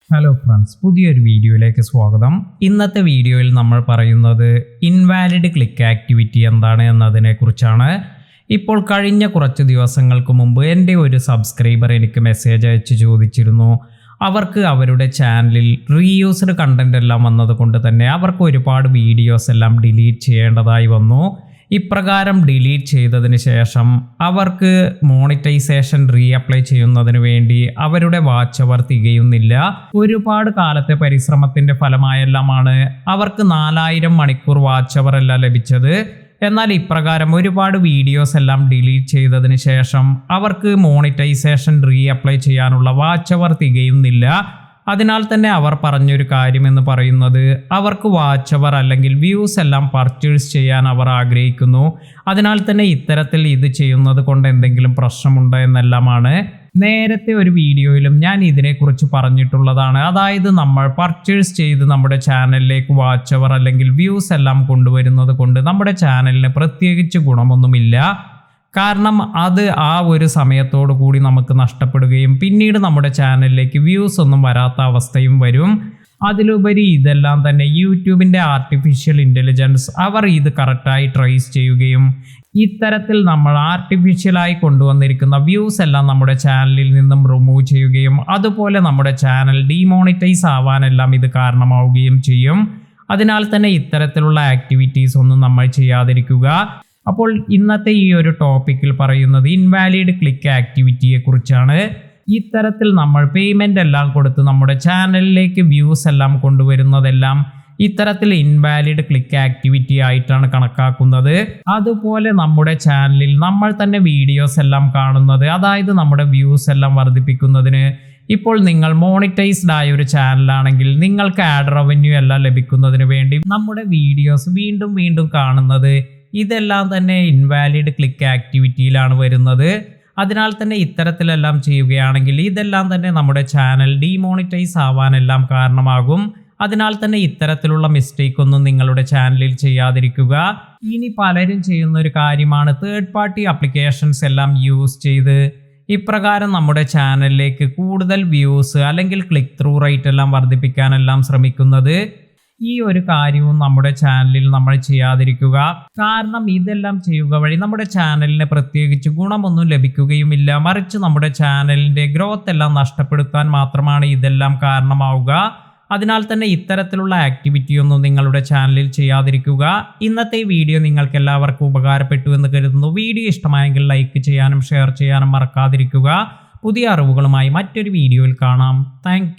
Hello friends, പുതിയൊരു വീഡിയോയിലേക്ക് സ്വാഗതം. ഇന്നത്തെ വീഡിയോയിൽ നമ്മൾ പറയുന്നത് ഇൻവാലിഡ് ക്ലിക്ക് ആക്ടിവിറ്റി എന്താണ് എന്നതിനെ കുറിച്ചാണ്. ഇപ്പോൾ കഴിഞ്ഞ കുറച്ച് ദിവസങ്ങൾക്ക് മുമ്പ് എൻ്റെ ഒരു സബ്സ്ക്രൈബർ എനിക്ക് മെസ്സേജ് അയച്ച് ചോദിച്ചിരുന്നു. അവർക്ക് അവരുടെ ചാനലിൽ റീയൂസ്ഡ് കണ്ടന്റ് എല്ലാം വന്നതുകൊണ്ട് തന്നെ അവർക്ക് ഒരുപാട് വീഡിയോസ് എല്ലാം ഡിലീറ്റ് ചെയ്യേണ്ടതായി വന്നു. ഇപ്രകാരം ഡിലീറ്റ് ചെയ്തതിന് ശേഷം അവർക്ക് മോണിറ്റൈസേഷൻ റീഅപ്ലൈ ചെയ്യുന്നതിന് വേണ്ടി അവരുടെ വാച്ച് അവർ തികയുന്നില്ല. ഒരുപാട് കാലത്തെ പരിശ്രമത്തിൻ്റെ ഫലമായെല്ലാമാണ് അവർക്ക് 4000 മണിക്കൂർ വാച്ച് അവർ എല്ലാം ലഭിച്ചത്. എന്നാൽ ഇപ്രകാരം ഒരുപാട് വീഡിയോസ് എല്ലാം ഡിലീറ്റ് ചെയ്തതിന് ശേഷം അവർക്ക് മോണിറ്റൈസേഷൻ റീഅപ്ലൈ ചെയ്യാനുള്ള വാച്ച് അവർ തികയുന്നില്ല. അതിനാൽ തന്നെ അവർ പറഞ്ഞൊരു കാര്യമെന്ന് പറയുന്നത് അവർക്ക് വാച്ച് അവർ അല്ലെങ്കിൽ വ്യൂസ് എല്ലാം പർച്ചേസ് ചെയ്യാൻ അവർ ആഗ്രഹിക്കുന്നു. അതിനാൽ തന്നെ ഇത്തരത്തിൽ ഇത് ചെയ്യുന്നത് കൊണ്ട് എന്തെങ്കിലും പ്രശ്നമുണ്ടോ എന്നെല്ലാമാണ്. നേരത്തെ ഒരു വീഡിയോയിലും ഞാൻ ഇതിനെക്കുറിച്ച് പറഞ്ഞിട്ടുള്ളതാണ്. അതായത് നമ്മൾ പർച്ചേസ് ചെയ്ത് നമ്മുടെ ചാനലിലേക്ക് വാച്ച് അവർ അല്ലെങ്കിൽ വ്യൂസ് എല്ലാം കൊണ്ടുവരുന്നത് കൊണ്ട് നമ്മുടെ ചാനലിന് പ്രത്യേകിച്ച് ഗുണമൊന്നുമില്ല. കാരണം അത് ആ ഒരു സമയത്തോടു കൂടി നമുക്ക് നഷ്ടപ്പെടുകയും പിന്നീട് നമ്മുടെ ചാനലിലേക്ക് വ്യൂസ് ഒന്നും വരാത്ത അവസ്ഥയും വരും. അതിലുപരി ഇതെല്ലാം തന്നെ യൂട്യൂബിൻ്റെ ആർട്ടിഫിഷ്യൽ ഇൻ്റലിജൻസ് അവർ ഇത് കറക്റ്റായി ട്രേസ് ചെയ്യുകയും ഇത്തരത്തിൽ നമ്മൾ ആർട്ടിഫിഷ്യലായി കൊണ്ടുവന്നിരിക്കുന്ന വ്യൂസ് എല്ലാം നമ്മുടെ ചാനലിൽ നിന്നും റിമൂവ് ചെയ്യുകയും അതുപോലെ നമ്മുടെ ചാനൽ ഡീമോണിറ്റൈസ് ആവാനെല്ലാം ഇത് കാരണമാവുകയും ചെയ്യും. അതിനാൽ തന്നെ ഇത്തരത്തിലുള്ള ആക്ടിവിറ്റീസ് ഒന്നും നമ്മൾ ചെയ്യാതിരിക്കുക. അപ്പോൾ ഇന്നത്തെ ഈ ഒരു ടോപ്പിക്കിൽ പറയുന്നത് ഇൻവാലിഡ് ക്ലിക്ക് ആക്ടിവിറ്റിയെ കുറിച്ചാണ്. ഇത്തരത്തിൽ നമ്മൾ പേയ്മെൻ്റ് എല്ലാം കൊടുത്ത് നമ്മുടെ ചാനലിലേക്ക് വ്യൂസ് എല്ലാം കൊണ്ടുവരുന്നതെല്ലാം ഇത്തരത്തിൽ ഇൻവാലിഡ് ക്ലിക്ക് ആക്ടിവിറ്റി ആയിട്ടാണ് കണക്കാക്കുന്നത്. അതുപോലെ നമ്മുടെ ചാനലിൽ നമ്മൾ തന്നെ വീഡിയോസ് എല്ലാം കാണുന്നത്, അതായത് നമ്മുടെ വ്യൂസ് എല്ലാം വർദ്ധിപ്പിക്കുന്നതിന് ഇപ്പോൾ നിങ്ങൾ മോണിറ്റൈസ്ഡ് ആയ ഒരു ചാനലാണെങ്കിൽ നിങ്ങൾക്ക് ആഡ് റവന്യൂ എല്ലാം ലഭിക്കുന്നതിന് വേണ്ടി നമ്മുടെ വീഡിയോസ് വീണ്ടും വീണ്ടും കാണുന്നത്, ഇതെല്ലാം തന്നെ ഇൻവാലിഡ് ക്ലിക്ക് ആക്ടിവിറ്റിയിലാണ് വരുന്നത്. അതിനാൽ തന്നെ ഇത്തരത്തിലെല്ലാം ചെയ്യുകയാണെങ്കിൽ ഇതെല്ലാം തന്നെ നമ്മുടെ ചാനൽ ഡീമോണിറ്റൈസ് ആവാനെല്ലാം കാരണമാകും. അതിനാൽ തന്നെ ഇത്തരത്തിലുള്ള മിസ്റ്റേക്ക് ഒന്നും നിങ്ങളുടെ ചാനലിൽ ചെയ്യാതിരിക്കുക. ഇനി പലരും ചെയ്യുന്ന ഒരു കാര്യമാണ് തേർഡ് പാർട്ടി ആപ്ലിക്കേഷൻസ് എല്ലാം യൂസ് ചെയ്ത് ഇപ്രകാരം നമ്മുടെ ചാനലിലേക്ക് കൂടുതൽ വ്യൂസ് അല്ലെങ്കിൽ ക്ലിക്ക് ത്രൂ റേറ്റ് എല്ലാം വർദ്ധിപ്പിക്കാനെല്ലാം ശ്രമിക്കുന്നത്. ഈ ഒരു കാര്യവും നമ്മുടെ ചാനലിൽ നമ്മൾ ചെയ്യാതിരിക്കുക. കാരണം ഇതെല്ലാം ചെയ്യുക വഴി നമ്മുടെ ചാനലിന് പ്രത്യേകിച്ച് ഗുണമൊന്നും ലഭിക്കുകയുമില്ല. മറിച്ച് നമ്മുടെ ചാനലിൻ്റെ ഗ്രോത്ത് എല്ലാം നഷ്ടപ്പെടുത്താൻ മാത്രമാണ് ഇതെല്ലാം കാരണമാവുക. അതിനാൽ തന്നെ ഇത്തരത്തിലുള്ള ആക്ടിവിറ്റി ഒന്നും നിങ്ങളുടെ ചാനലിൽ ചെയ്യാതിരിക്കുക. ഇന്നത്തെ വീഡിയോ നിങ്ങൾക്ക് എല്ലാവർക്കും ഉപകാരപ്പെട്ടു എന്ന് കരുതുന്നു. വീഡിയോ ഇഷ്ടമായെങ്കിൽ ലൈക്ക് ചെയ്യാനും ഷെയർ ചെയ്യാനും മറക്കാതിരിക്കുക. പുതിയ അറിവുകളുമായി മറ്റൊരു വീഡിയോയിൽ കാണാം. താങ്ക്